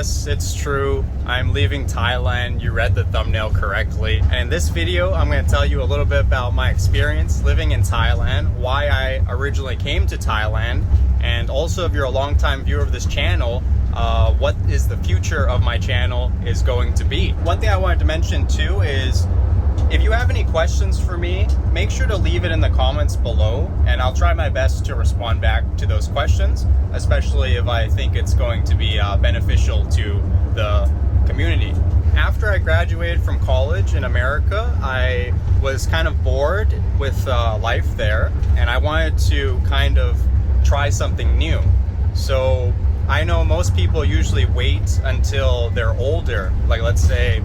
Yes, it's true. I'm leaving Thailand. You read the thumbnail correctly. And in this video, I'm going to tell you a little bit about my experience living in Thailand, why I originally came to Thailand, and also if you're a longtime viewer of this channel, what is the future of my channel is going to be. One thing I wanted to mention too is if you have any questions for me, make sure to leave it in the comments below and I'll try my best to respond back to those questions, especially if I think it's going to be beneficial to the community. After I graduated from college in America, I was kind of bored with life there and I wanted to kind of try something new. So I know most people usually wait until they're older, like let's say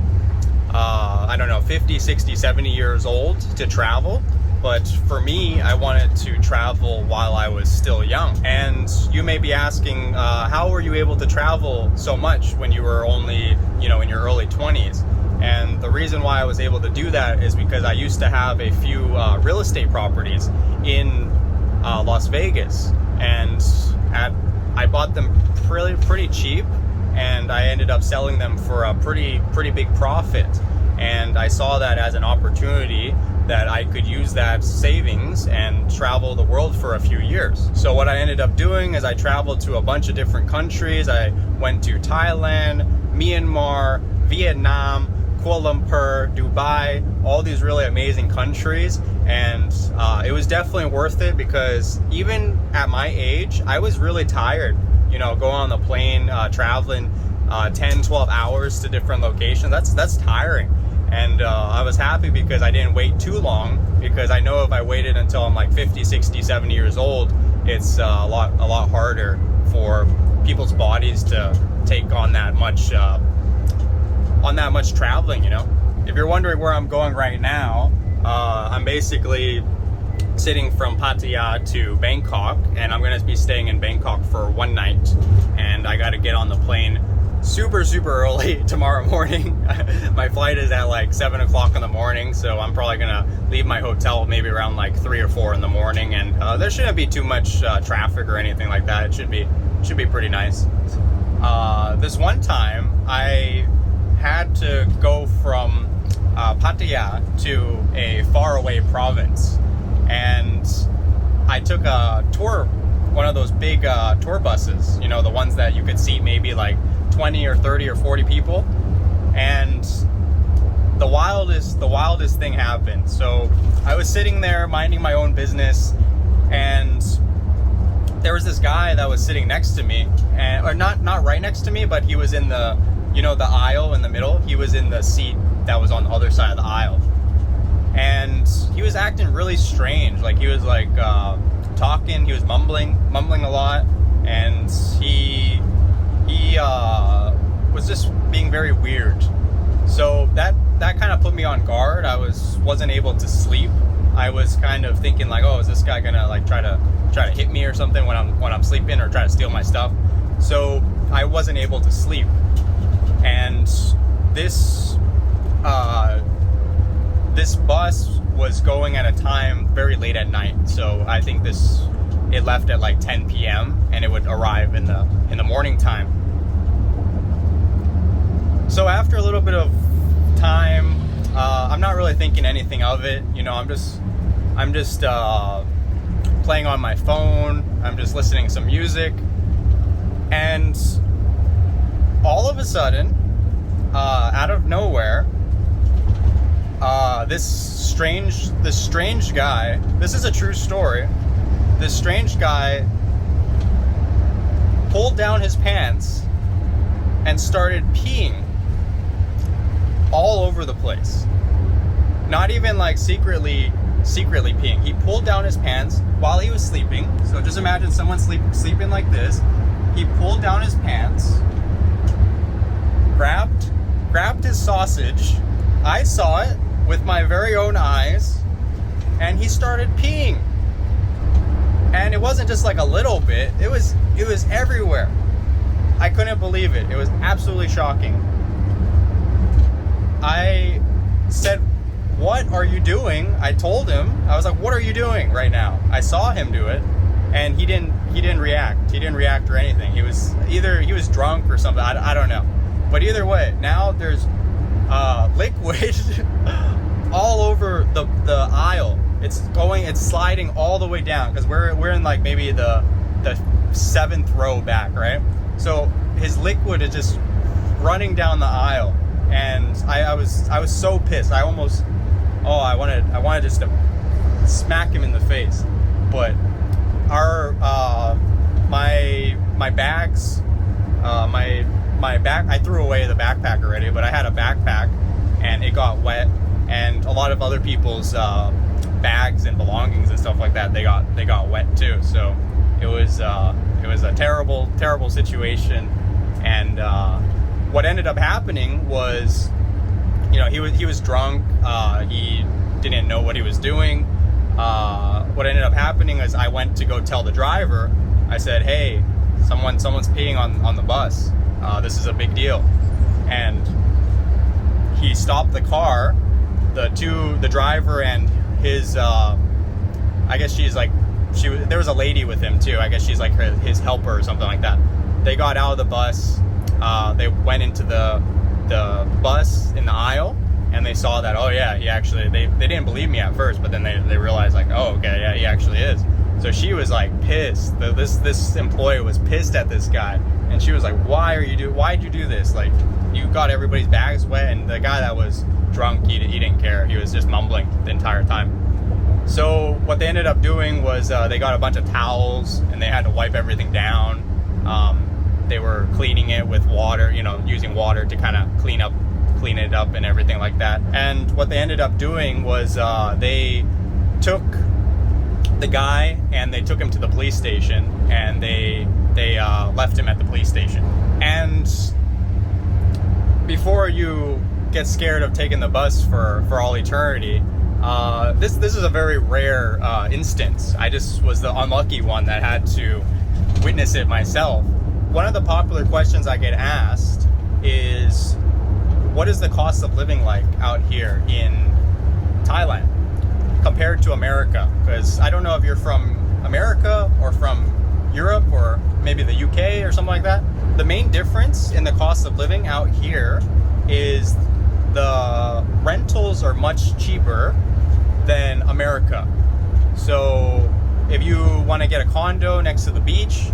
I don't know, 50, 60, 70 years old to travel. But for me, I wanted to travel while I was still young. And you may be asking, how were you able to travel so much when you were only, in your early 20s? And the reason why I was able to do that is because I used to have a few real estate properties in Las Vegas. And I bought them pretty cheap. And I ended up selling them for a pretty big profit. And I saw that as an opportunity that I could use that savings and travel the world for a few years. So what I ended up doing is I traveled to a bunch of different countries. I went to Thailand, Myanmar, Vietnam, Kuala Lumpur, Dubai, all these really amazing countries. And it was definitely worth it because even at my age, I was really tired. Going on the plane, traveling 10, 12 hours to different locations, that's tiring. And I was happy because I didn't wait too long, because I know if I waited until I'm like 50, 60, 70 years old, it's a lot harder for people's bodies to take on that much traveling, If you're wondering where I'm going right now, I'm basically sitting from Pattaya to Bangkok, and I'm going to be staying in Bangkok for one night, and I got to get on the plane super early tomorrow morning. My flight is at like 7 o'clock in the morning, so I'm probably going to leave my hotel maybe around like 3 or 4 in the morning, and there shouldn't be too much traffic or anything like that. It should be pretty nice. This one time I had to go from Pattaya to a faraway province, and I took a tour, one of those big tour buses, the ones that you could seat maybe like 20 or 30 or 40 people. And the wildest thing happened. So I was sitting there minding my own business, and there was this guy that was sitting next to me, or not right next to me, but he was in the the aisle in the middle. He was in the seat that was on the other side of the aisle, and he was acting really strange. Like he was like talking, he was mumbling a lot, and he was just being very weird. So that kind of put me on guard. I wasn't able to sleep. I was kind of thinking like, oh, is this guy gonna like try to hit me or something when I'm sleeping, or try to steal my stuff? So I wasn't able to sleep. And this bus was going at a time very late at night. So I think it left at like 10 p.m. and it would arrive in the morning time. So after a little bit of time, I'm not really thinking anything of it. I'm just playing on my phone. I'm just listening to some music, and all of a sudden, out of nowhere, this strange guy. This is a true story. This strange guy pulled down his pants and started peeing all over the place. Not even like secretly peeing. He pulled down his pants while he was sleeping. So just imagine someone sleeping like this. He pulled down his pants, grabbed his sausage. I saw it with my very own eyes, and he started peeing. And it wasn't just like a little bit, it was everywhere. I couldn't believe it. It was absolutely shocking. I said, "What are you doing?" I told him. I was like, "What are you doing right now?" I saw him do it, and he didn't react or anything. He was drunk or something. I don't know, but either way, now there's liquid all over the aisle. It's sliding all the way down, because we're in like maybe the 7th row back, right? So his liquid is just running down the aisle, and I was so pissed. I wanted just to smack him in the face. But my bags, my back, I threw away the backpack already, but I had a backpack and it got wet, and a lot of other people's bags and belongings and stuff like that, they got wet too. So it was a terrible situation. And what ended up happening was, he was drunk. He didn't know what he was doing. What ended up happening is I went to go tell the driver. I said, "Hey, someone's peeing on the bus. This is a big deal." And he stopped the car. The driver and his, I guess there was a lady with him too. I guess she's like his helper or something like that. They got out of the bus. They went into the bus in the aisle, and they saw that, oh yeah, he actually, they didn't believe me at first, but then they realized like, oh, okay, yeah, he actually is. So she was like pissed. This employee was pissed at this guy, and she was like, why'd you do this? Like, you got everybody's bags wet. And the guy that was drunk, he didn't care. He was just mumbling the entire time. So what they ended up doing was they got a bunch of towels, and they had to wipe everything down. They were cleaning it with water, using water to kind of clean it up and everything like that. And what they ended up doing was they took the guy and they took him to the police station, and they left him at the police station. And before you get scared of taking the bus for all eternity, this is a very rare instance. I just was the unlucky one that had to witness it myself. One of the popular questions I get asked is, what is the cost of living like out here in Thailand compared to America? Because I don't know if you're from America or from Europe or maybe the UK or something like that. The main difference in the cost of living out here is the rentals are much cheaper than America. So if you want to get a condo next to the beach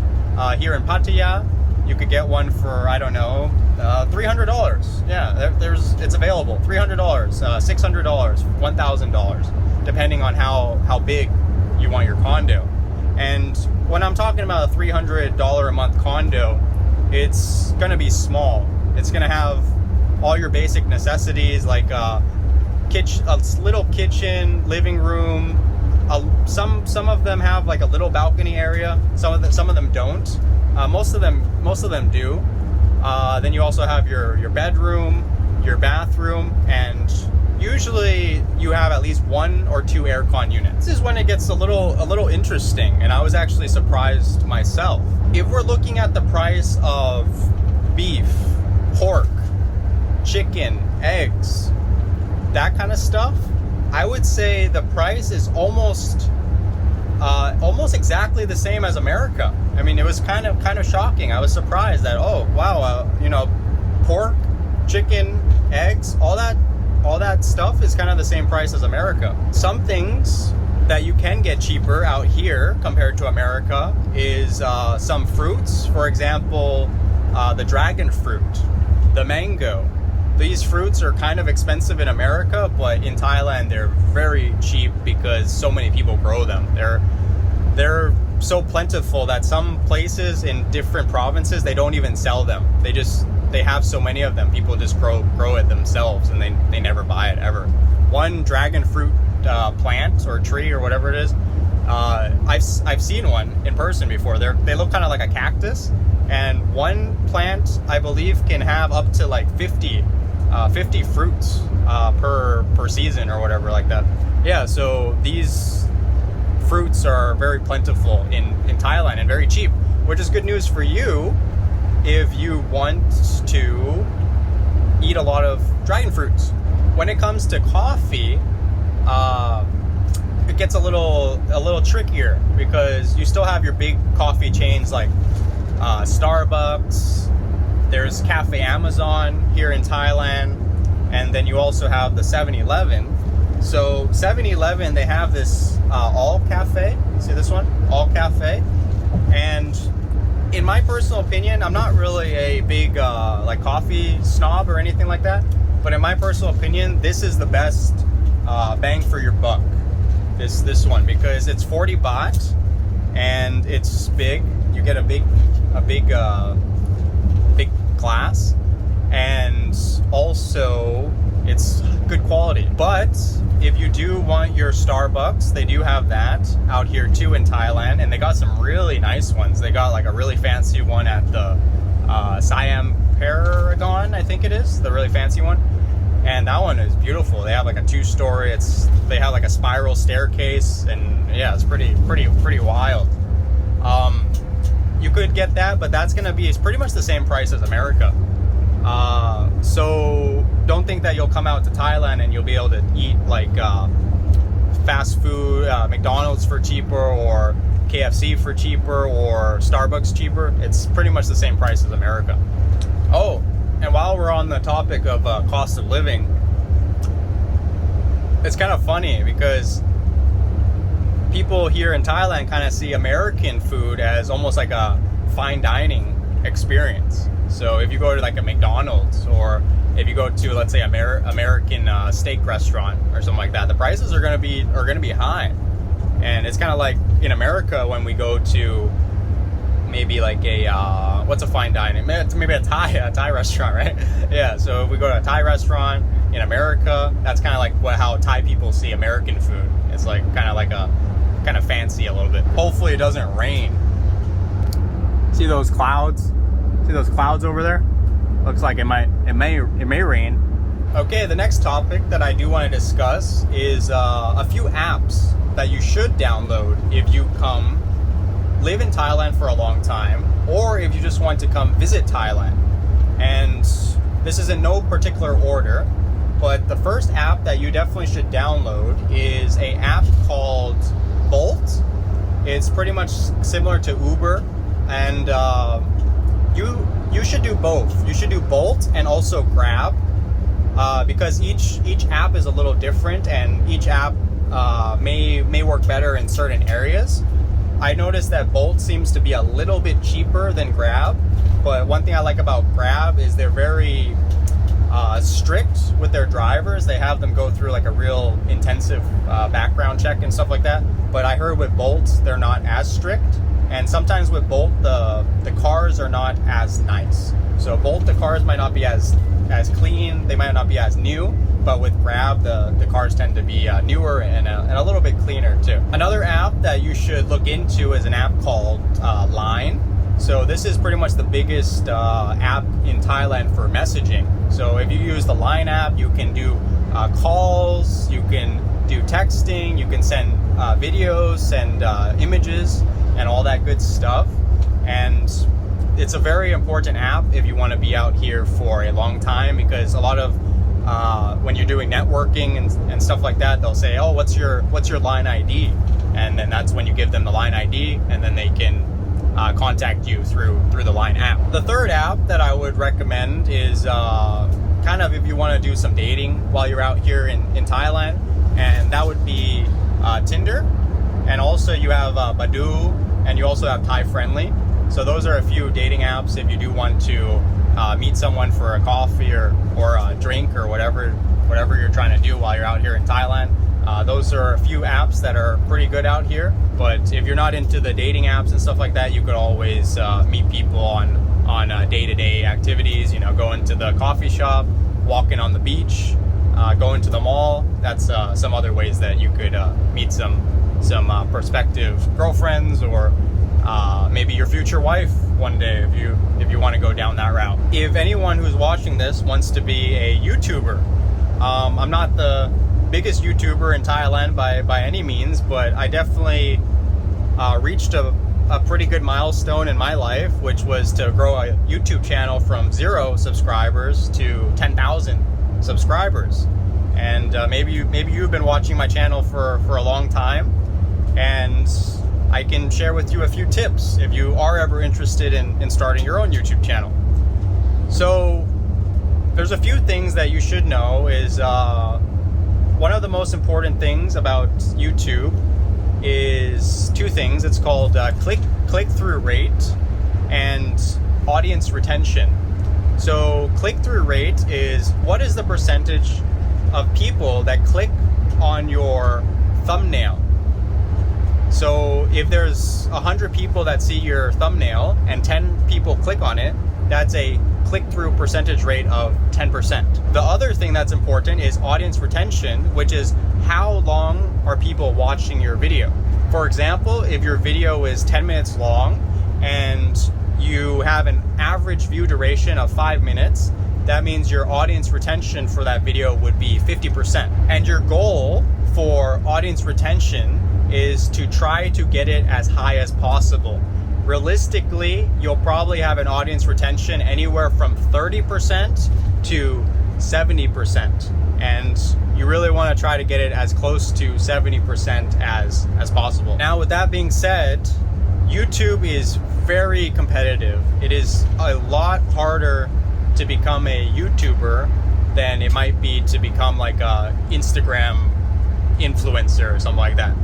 here in Pattaya, you could get one for, I don't know, $300. Yeah, it's available. $300, $600, $1,000, depending on how big you want your condo. And when I'm talking about a $300 a month condo, it's going to be small. It's going to have all your basic necessities, like a little kitchen, living room. Some of them have like a little balcony area. Some of them don't. Most of them do. Then you also have your bedroom, your bathroom, and usually you have at least 1 or 2 aircon units. This is when it gets a little interesting, and I was actually surprised myself. If we're looking at the price of beef, pork, chicken, eggs, that kind of stuff, I would say the price is almost exactly the same as America. I mean, it was kind of shocking. I was surprised that, oh wow, pork, chicken, eggs, all that stuff is kind of the same price as America. Some things that you can get cheaper out here compared to America is some fruits. For example, the dragon fruit, the mango. These fruits are kind of expensive in America, but in Thailand they're very cheap because so many people grow them. They're so plentiful that some places in different provinces, they don't even sell them. They have so many of them, people just grow it themselves, and they never buy it ever. One dragon fruit plant or tree or whatever it is, I've seen one in person before. They look kind of like a cactus, and one plant I believe can have up to like 50 fruits per season or whatever like that. Yeah, so these fruits are very plentiful in Thailand and very cheap, which is good news for you if you want to eat a lot of dragon fruits. When it comes to coffee gets a little trickier, because you still have your big coffee chains like Starbucks. There's Cafe Amazon here in Thailand, and then you also have the 7-Eleven. So 7-Eleven, they have this All Cafe. See this one? All Cafe. And in my personal opinion, I'm not really a big like coffee snob or anything like that, but in my personal opinion, this is the best bang for your buck. This one, because it's 40 baht and it's big. You get a big glass, and also it's good quality. But if you do want your Starbucks, they do have that out here too in Thailand, and they got some really nice ones. They got like a really fancy one at the Siam Paragon, I think it is, the really fancy one, and that one is beautiful. They have like a 2-story. They have like a spiral staircase, and yeah, it's pretty wild. You could get that, but that's gonna be, it's pretty much the same price as America. So don't think that you'll come out to Thailand and you'll be able to eat like fast food, McDonald's for cheaper, or KFC for cheaper, or Starbucks cheaper. It's pretty much the same price as America. Oh, and while we're on the topic of cost of living, it's kind of funny because people here in Thailand kind of see American food as almost like a fine dining experience. So if you go to like a McDonald's, or if you go to, let's say, American steak restaurant or something like that, the prices are gonna be high. And it's kind of like in America when we go to maybe like a what's a fine dining? Maybe a Thai restaurant, right? Yeah. So if we go to a Thai restaurant in America, that's kind of like how Thai people see American food. It's like kind of fancy a little bit. Hopefully it doesn't rain. See those clouds? See those clouds over there? Looks like it may rain. Okay, the next topic that I do want to discuss is a few apps that you should download if you live in Thailand for a long time, or if you just want to come visit Thailand. And this is in no particular order, but the first app that you definitely should download is an app called Bolt. It's pretty much similar to Uber, and you should do both. You should do Bolt and also Grab, because each app is a little different, and each app may work better in certain areas. I noticed that Bolt seems to be a little bit cheaper than Grab, but one thing I like about Grab is they're very strict with their drivers. They have them go through like a real intensive background check and stuff like that. But I heard with Bolt, they're not as strict. And sometimes with Bolt, the cars are not as nice. So Bolt, the cars might not be as clean. They might not be as new. But with Grab, the cars tend to be newer and a little bit cleaner too. Another app that you should look into is an app called Line. So this is pretty much the biggest app in Thailand for messaging. So if you use the Line app, you can do calls, you can do texting, you can send videos, send images, and all that good stuff. And it's a very important app if you want to be out here for a long time, because a lot of when you're doing networking and stuff like that, they'll say, oh, what's your Line ID? And then that's when you give them the Line ID, and then they can contact you through the Line app. The third app that I would recommend is kind of if you want to do some dating while you're out here in Thailand, and that would be Tinder. And also you have Badoo, and you also have Thai Friendly. So those are a few dating apps if you do want to meet someone for a coffee or a drink or whatever you're trying to do while you're out here in Thailand. Those are a few apps that are pretty good out here. But if you're not into the dating apps and stuff like that, you could always meet people on day-to-day activities. You know, going to the coffee shop, walking on the beach, going to the mall. That's some other ways that you could meet some prospective girlfriends, or maybe your future wife one day if you want to go down that route. If anyone who's watching this wants to be a YouTuber, I'm not the biggest YouTuber in Thailand by any means, but I definitely reached a pretty good milestone in my life, which was to grow a YouTube channel from 0 subscribers to 10,000 subscribers. and maybe you've been watching my channel for a long time, and I can share with you a few tips if you are ever interested in starting your own YouTube channel. So there's a few things that you should know. Is one of the most important things about YouTube is two things. It's called click-through rate and audience retention. So click-through rate is what is the percentage of people that click on your thumbnail. So if there's 100 people that see your thumbnail and 10 people click on it, that's a click-through percentage rate of 10%. The other thing that's important is audience retention, which is how long are people watching your video. For example, if your video is 10 minutes long and you have an average view duration of 5 minutes, that means your audience retention for that video would be 50%. And your goal for audience retention is to try to get it as high as possible. Realistically, you'll probably have an audience retention anywhere from 30% to 70%. And you really want to try to get it as close to 70% as possible. Now, with that being said, YouTube is very competitive. It is a lot harder to become a YouTuber than it might be to become like a Instagram influencer or something like that.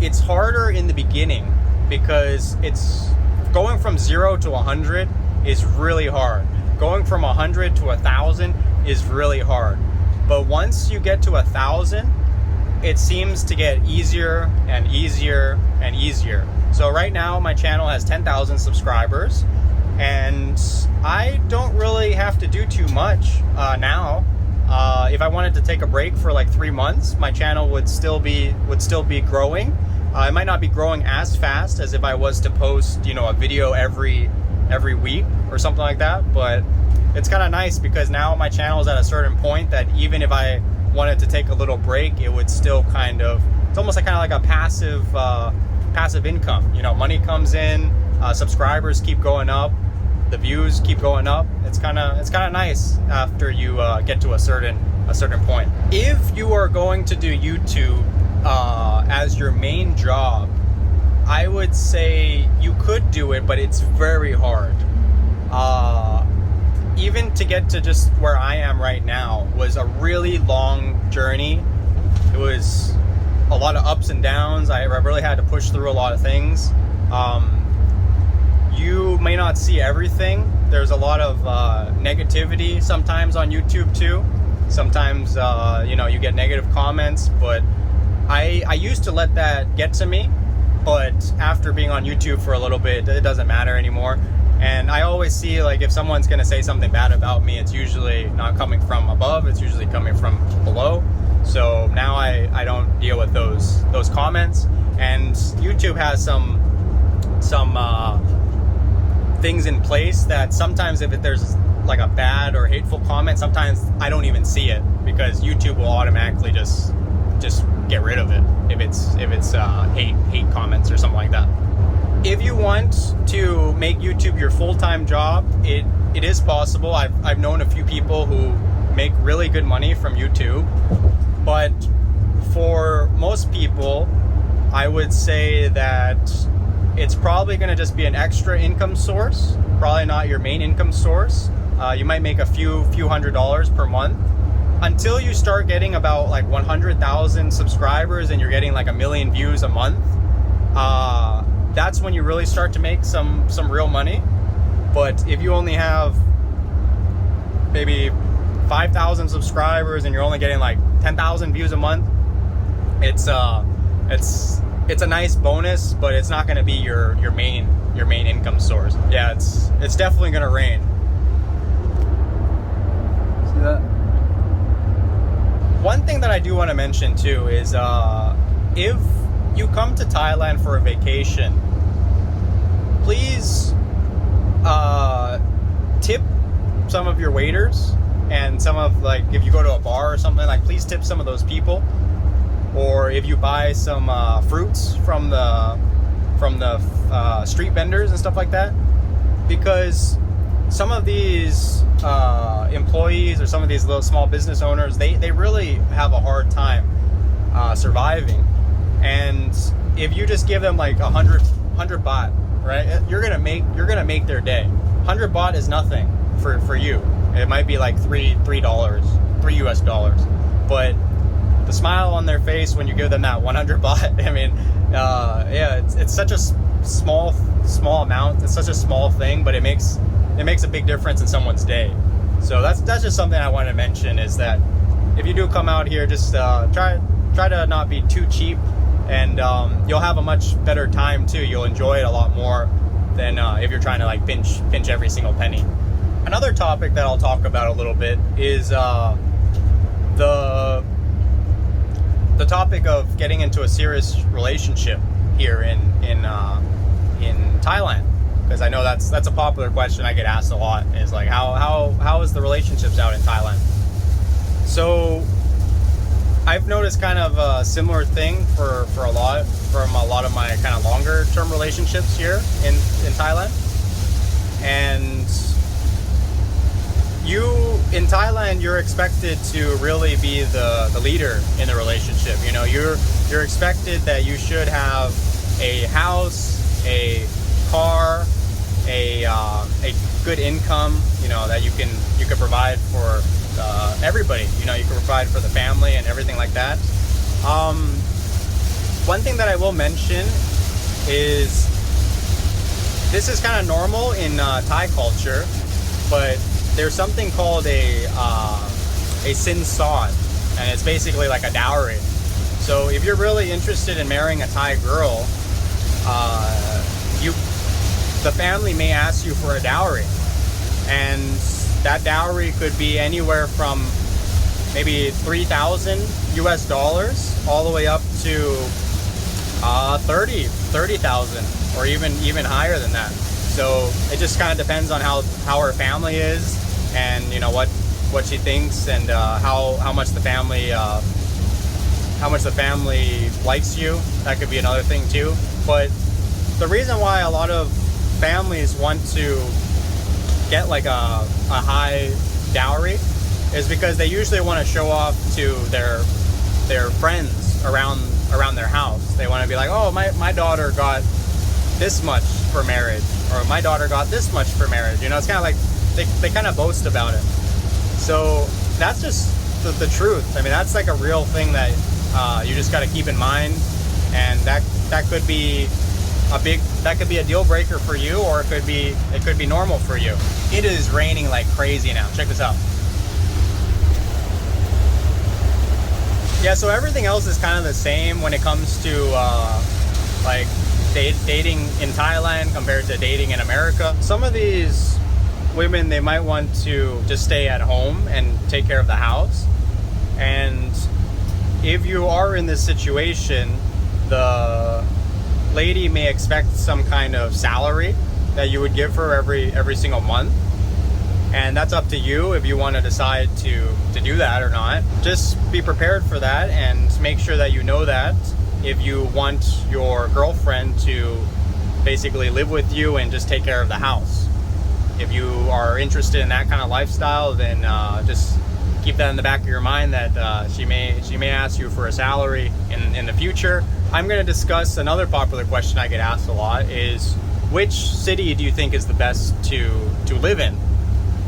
It's harder in the beginning because it's going from 0 to 100 is really hard. Going from 100 to 1,000 is really hard. But once you get to 1,000, it seems to get easier and easier and easier. So right now my channel has 10,000 subscribers, and I don't really have to do too much now. If I wanted to take a break for like 3 months, my channel would still be growing. It might not be growing as fast as if I was to post, a video every week or something like that. But it's kind of nice because now my channel is at a certain point that even if I wanted to take a little break, it would still it's almost like a passive income. Money comes in, subscribers keep going up, the views keep going up. It's kind of nice after you get to a certain point. If you are going to do YouTube as your main job, I would say you could do it, but it's very hard. Even to get to just where I am right now was a really long journey. It was a lot of ups and downs. I really had to push through a lot of things. You may not see everything. There's a lot of negativity sometimes on YouTube too. Sometimes you get negative comments, but I used to let that get to me, but after being on YouTube for a little bit, it doesn't matter anymore. And I always see, like, if someone's gonna say something bad about me, it's usually not coming from above, it's usually coming from below. So now I don't deal with those comments. And YouTube has some things in place that sometimes if there's like a bad or hateful comment, sometimes I don't even see it because YouTube will automatically just get rid of it if it's hate comments or something like that. If you want to make YouTube your full-time job, it is possible. I've known a few people who make really good money from YouTube, but for most people, I would say that it's probably going to just be an extra income source, probably not your main income source. You might make a few $100s per month until you start getting about like 100,000 subscribers and you're getting like 1 million views a month. That's when you really start to make some real money. But if you only have maybe 5,000 subscribers and you're only getting like 10,000 views a month, it's a nice bonus, but it's not going to be your main income source. Yeah, it's definitely going to rain. See that? One thing that I do want to mention too is if you come to Thailand for a vacation, please tip some of your waiters, and some of, like, if you go to a bar or something, like, please tip some of those people. Or if you buy some fruits from the street vendors and stuff like that, because some of these employees families or some of these little small business owners, they really have a hard time surviving. And if you just give them like 100 baht, right, you're gonna make their day. 100 baht is nothing for you. It might be like $3 US dollars, but the smile on their face when you give them that 100 baht, I mean, yeah, it's such a small amount. It's such a small thing, but it makes a big difference in someone's day. So that's just something I wanted to mention, is that if you do come out here, just try to not be too cheap, and you'll have a much better time too. You'll enjoy it a lot more than if you're trying to like pinch every single penny. Another topic that I'll talk about a little bit is the topic of getting into a serious relationship here in Thailand, because I know that's a popular question I get asked a lot, is like how is the relationships out in Thailand. So I've noticed kind of a similar thing from a lot of my kind of longer term relationships here in Thailand. And in Thailand, you're expected to really be the leader in the relationship. You know, you're expected that you should have a house, a car, a good income, you know, that you can provide for everybody. You know, you can provide for the family and everything like that. One thing that I will mention is this is kind of normal in Thai culture, but there's something called a sin sod, and it's basically like a dowry. So if you're really interested in marrying a Thai girl, the family may ask you for a dowry, and that dowry could be anywhere from maybe 3,000 US dollars all the way up to 30,000 or even higher than that. So it just kind of depends on how her family is, and you know what she thinks, and how much the family likes you. That could be another thing too. But the reason why a lot of families want to get like a high dowry is because they usually want to show off to their friends around their house. They want to be like, oh, my daughter got this much for marriage, or my daughter got this much for marriage. You know, it's kind of like they kind of boast about it. So that's just the truth. I mean, that's like a real thing that you just got to keep in mind, and that could be a deal breaker for you, or it could be normal for you. It is raining like crazy now. Check this out. Yeah, so everything else is kind of the same when it comes to like dating in Thailand compared to dating in America. Some of these women, they might want to just stay at home and take care of the house. And if you are in this situation, the lady may expect some kind of salary that you would give her every single month. And that's up to you if you want to decide to do that or not. Just be prepared for that, and make sure that you know that if you want your girlfriend to basically live with you and just take care of the house. If you are interested in that kind of lifestyle, then just keep that in the back of your mind, that she may ask you for a salary in the future. I'm going to discuss another popular question I get asked a lot, is which city do you think is the best to live in?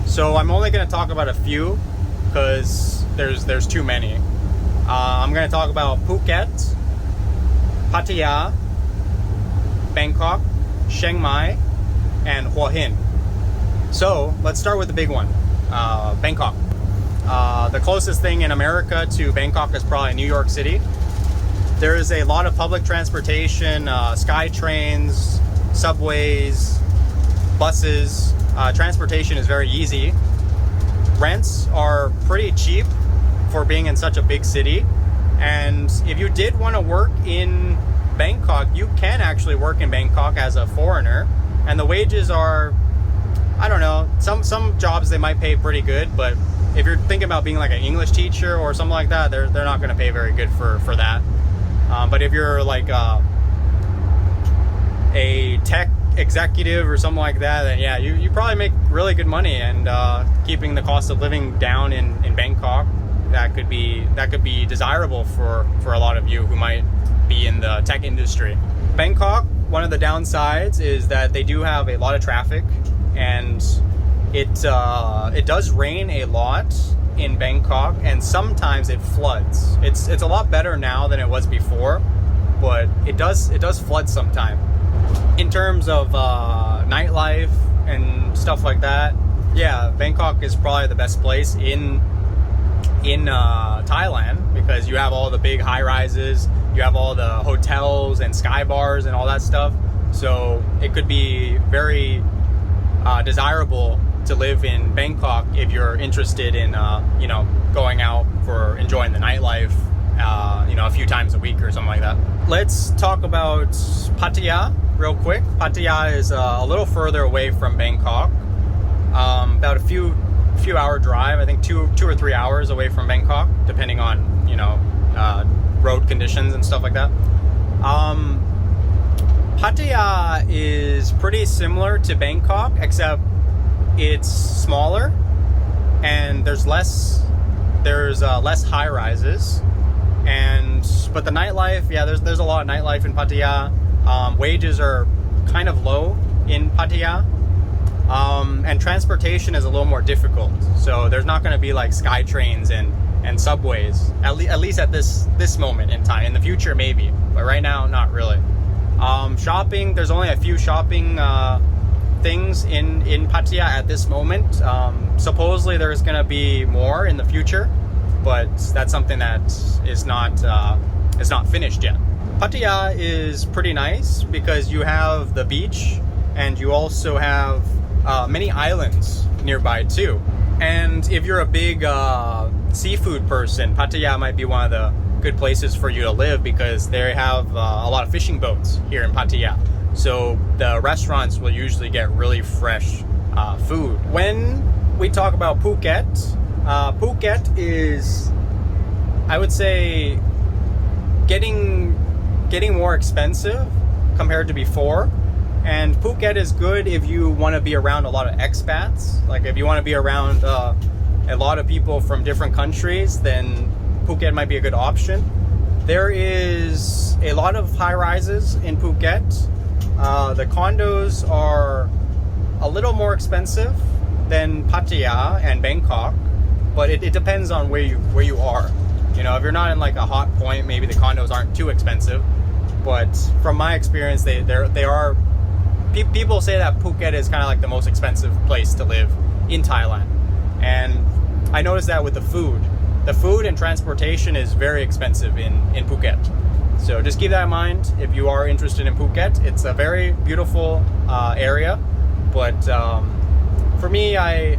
So I'm only going to talk about a few, because there's too many. I'm going to talk about Phuket, Pattaya, Bangkok, Chiang Mai, and Hua Hin. So let's start with the big one, Bangkok. The closest thing in America to Bangkok is probably New York City. There is a lot of public transportation, sky trains, subways, buses. Transportation is very easy. Rents are pretty cheap for being in such a big city. And if you did want to work in Bangkok, you can actually work in Bangkok as a foreigner. And the wages are, I don't know, some jobs they might pay pretty good, but if you're thinking about being like an English teacher or something like that, they're not going to pay very good for that. But if you're like a tech executive or something like that, then yeah, you probably make really good money. And keeping the cost of living down in Bangkok, that could be desirable for a lot of you who might be in the tech industry. Bangkok, one of the downsides is that they do have a lot of traffic, and it does rain a lot in Bangkok, and sometimes it floods. It's a lot better now than it was before, but it does flood sometimes. In terms of nightlife and stuff like that, yeah, Bangkok is probably the best place in Thailand, because you have all the big high rises, you have all the hotels and sky bars and all that stuff. So it could be very desirable to live in Bangkok if you're interested in going out for enjoying the nightlife a few times a week or something like that. Let's talk about Pattaya real quick. Pattaya is a little further away from Bangkok, about a few hour drive. I think two or 3 hours away from Bangkok, depending on road conditions and stuff like that. Pattaya is pretty similar to Bangkok, except it's smaller and there's less high rises. But the nightlife, yeah, there's a lot of nightlife in Pattaya. Wages are kind of low in Pattaya. And transportation is a little more difficult. So there's not going to be like sky trains and subways, at least at this moment in time. In the future, maybe, but right now, not really. Shopping, there's only a few shopping things in Pattaya at this moment. Supposedly there's going to be more in the future, but that's something that is not finished yet. Pattaya is pretty nice because you have the beach, and you also have many islands nearby too. And if you're a big seafood person, Pattaya might be one of the good places for you to live, because they have a lot of fishing boats here in Pattaya. So the restaurants will usually get really fresh food. When we talk about Phuket, Phuket is, I would say, getting more expensive compared to before. And Phuket is good if you want to be around a lot of expats. Like if you want to be around a lot of people from different countries, then Phuket might be a good option. There is a lot of high rises in Phuket. The condos are a little more expensive than Pattaya and Bangkok, but it depends on where you are. If you're not in like a hot point, maybe the condos aren't too expensive. But from my experience, they are. People say that Phuket is kind of like the most expensive place to live in Thailand, and I noticed that with the food. The food and transportation is very expensive in Phuket. So just keep that in mind if you are interested in Phuket. It's a very beautiful area, but for me, I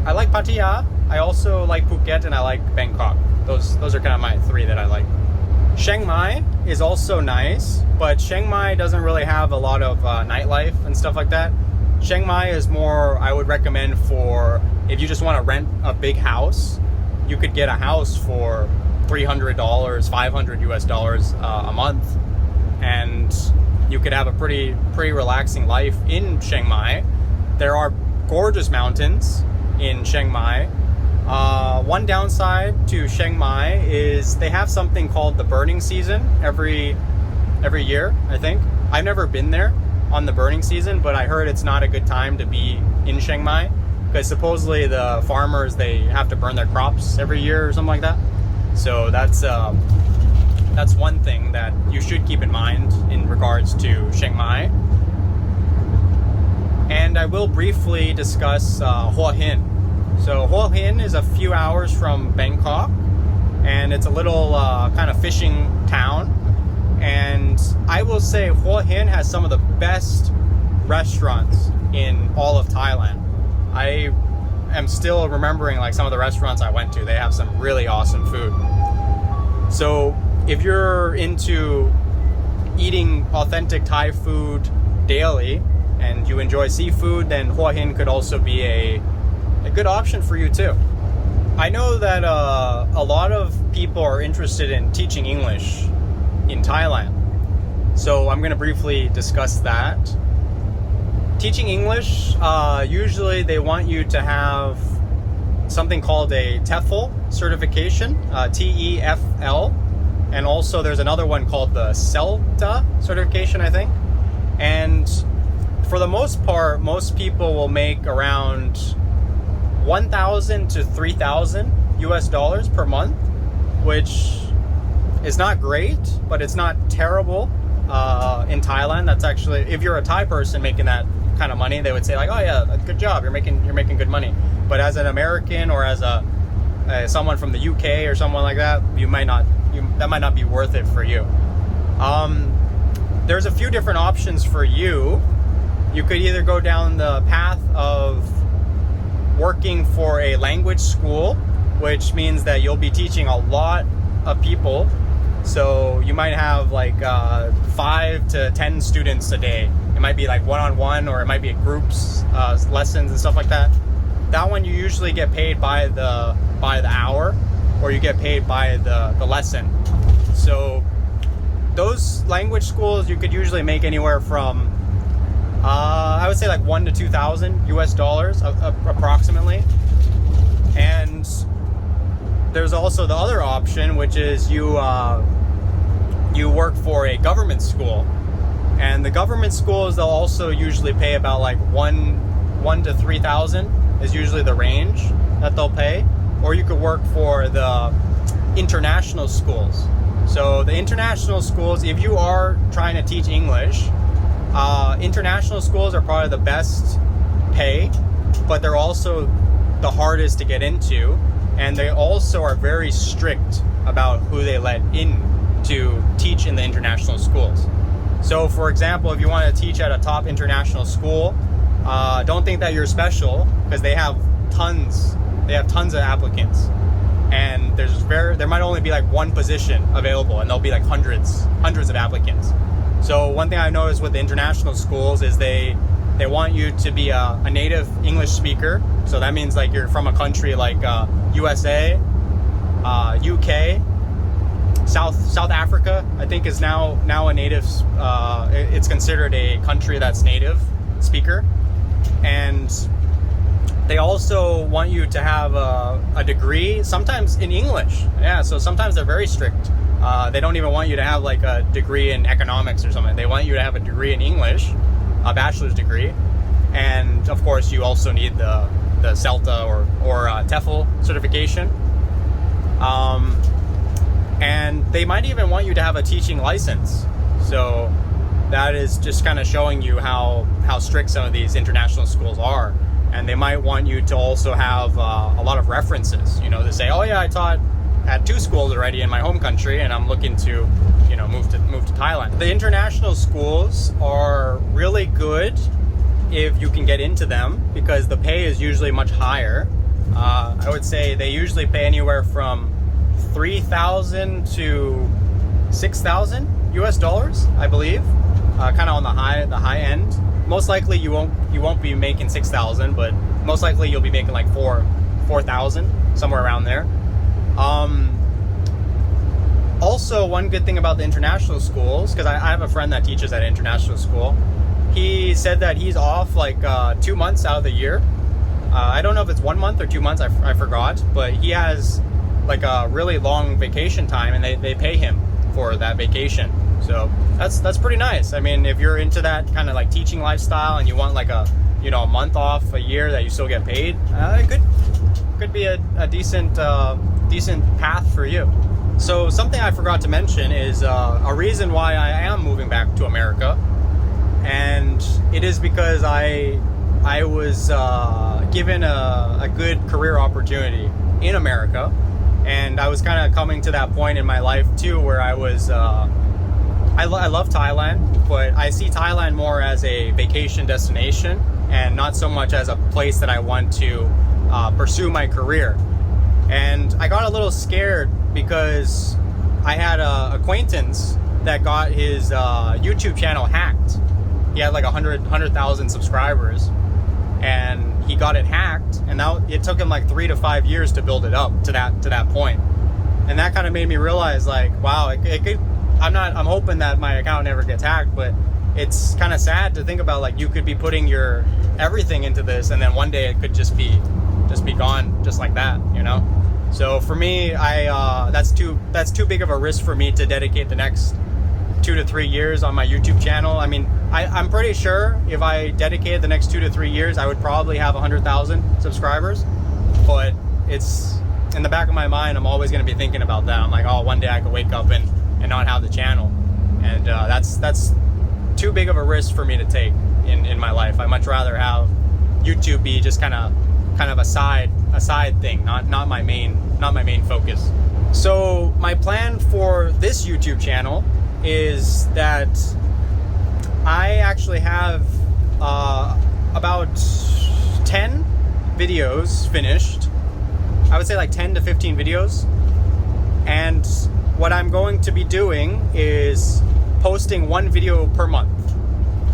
like Pattaya. I also like Phuket, and I like Bangkok. Those are kind of my three that I like. Chiang Mai is also nice, but Chiang Mai doesn't really have a lot of nightlife and stuff like that. Chiang Mai is more, I would recommend for if you just want to rent a big house. You could get a house for $300, $500 a month, and you could have a pretty relaxing life in Chiang Mai. There are gorgeous mountains in Chiang Mai. One downside to Chiang Mai is they have something called the burning season every year, I think. I've never been there on the burning season, but I heard it's not a good time to be in Chiang Mai, because supposedly the farmers, they have to burn their crops every year or something like that. So that's one thing that you should keep in mind in regards to Chiang Mai. And I will briefly discuss Hua Hin. So Hua Hin is a few hours from Bangkok, and it's a little kind of fishing town. And I will say Hua Hin has some of the best restaurants in all of Thailand. I am still remembering like some of the restaurants I went to. They have some really awesome food. So if you're into eating authentic Thai food daily and you enjoy seafood, then Hua Hin could also be a good option for you too. I know that a lot of people are interested in teaching English in Thailand, So I'm going to briefly discuss that. Teaching English, usually they want you to have something called a TEFL certification, TEFL, and also there's another one called the CELTA certification, I think. And for the most part, most people will make around $1,000 to $3,000 US per month, which is not great, but it's not terrible. In Thailand, that's actually, if you're a Thai person making that kind of money, they would say like, oh yeah, good job, you're making good money. But as an American or as someone from the UK or someone like that, that might not be worth it for you. There's a few different options for you. You could either go down the path of working for a language school, which means that you'll be teaching a lot of people. So you might have like 5 to 10 students a day. It might be like one-on-one, or it might be groups, lessons and stuff like that. That one you usually get paid by the hour, or you get paid by the lesson. So those language schools, you could usually make anywhere from I would say like $1,000 to $2,000 approximately. And there's also the other option, which is you work for a government school, and the government schools, they'll also usually pay about like $1,000 to $3,000 is usually the range that they'll pay. Or you could work for the international schools. So the international schools, if you are trying to teach English, international schools are probably the best pay, but they're also the hardest to get into, and they also are very strict about who they let in to teach in the international schools. So for example, if you want to teach at a top international school, don't think that you're special, because they have tons of applicants, and there might only be like one position available, and there'll be like hundreds of applicants. So one thing I've noticed with the international schools is they want you to be a native English speaker. So that means like you're from a country like USA, UK, South Africa, I think is now a native, it's considered a country that's native speaker. And they also want you to have a degree, sometimes in English. Yeah, so sometimes they're very strict. They don't even want you to have like a degree in economics or something. They want you to have a degree in English, a bachelor's degree. And of course, you also need the CELTA or TEFL certification. And they might even want you to have a teaching license. So that is just kind of showing you how strict some of these international schools are. And they might want you to also have a lot of references, to say, oh yeah, I taught at 2 schools already in my home country, and I'm looking to, move to Thailand. The international schools are really good if you can get into them, because the pay is usually much higher. I would say they usually pay anywhere from $3,000 to $6,000 I believe, kind of on the high end. Most likely you won't be making $6,000, but most likely you'll be making like $4,000, somewhere around there. Also, one good thing about the international schools, because I have a friend that teaches at an international school, he said that he's off like 2 months out of the year. I don't know if it's 1 month or 2 months, I forgot, but he has like a really long vacation time, and they pay him for that vacation. So that's pretty nice. I mean, if you're into that kind of like teaching lifestyle and you want like a month off a year that you still get paid, it could be a decent path for you. So something I forgot to mention is a reason why I am moving back to America, and it is because I was given a good career opportunity in America, and I was kind of coming to that point in my life too where I was I love Thailand, but I see Thailand more as a vacation destination and not so much as a place that I want to pursue my career. And I got a little scared because I had an acquaintance that got his YouTube channel hacked. He had like 100,000 subscribers, and he got it hacked, and now it took him like 3 to 5 years to build it up to that point. And that kind of made me realize, like, wow, I'm hoping that my account never gets hacked, but it's kind of sad to think about, like, you could be putting your everything into this, and then one day it could just be gone, just like that, you know? So for me, that's too big of a risk for me to dedicate the next 2 to 3 years on my YouTube channel. I mean, I'm pretty sure if I dedicated the next 2 to 3 years, I would probably have 100,000 subscribers. But it's in the back of my mind, I'm always going to be thinking about that. I'm like, oh, one day I could wake up and not have the channel, and that's too big of a risk for me to take in my life. I much rather have YouTube be just kind of a side thing, not my main focus. So my plan for this YouTube channel is that I actually have about 10 videos finished. I would say like 10 to 15 videos. And what I'm going to be doing is posting 1 video per month.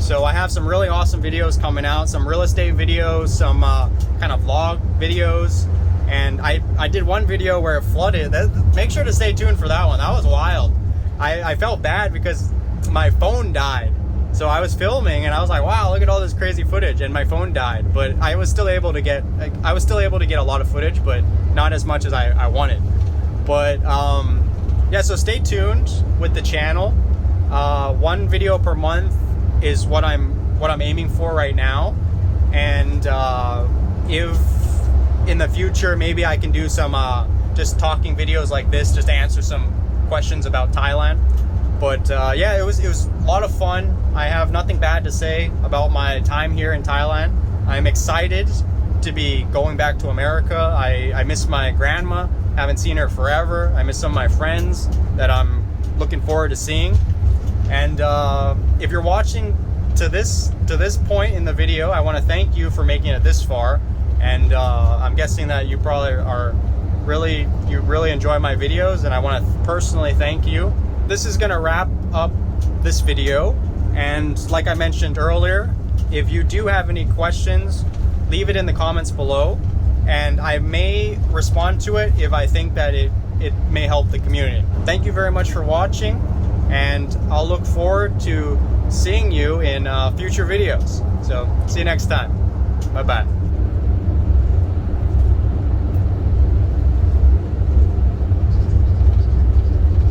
So I have some really awesome videos coming out, some real estate videos, some kind of vlog videos. And I did one video where it flooded. Make sure to stay tuned for that one. That was wild. I felt bad because my phone died. So I was filming and I was like, wow, look at all this crazy footage, and my phone died. But I was still able to get a lot of footage, but not as much as I wanted. But yeah, so stay tuned with the channel. 1 video per month is what I'm aiming for right now. And if in the future maybe I can do some just talking videos like this, just to answer some questions about Thailand. But yeah, it was a lot of fun. I have nothing bad to say about my time here in Thailand. I'm excited to be going back to America. I miss my grandma. Haven't seen her forever. I miss some of my friends that I'm looking forward to seeing. And if you're watching to this point in the video, I want to thank you for making it this far. And I'm guessing that you probably really enjoy my videos, and I want to personally thank you. This is going to wrap up this video, and like I mentioned earlier, if you do have any questions, leave it in the comments below, and I may respond to it if I think that it may help the community. Thank you very much for watching, and I'll look forward to seeing you in future videos. So see you next time. Bye bye.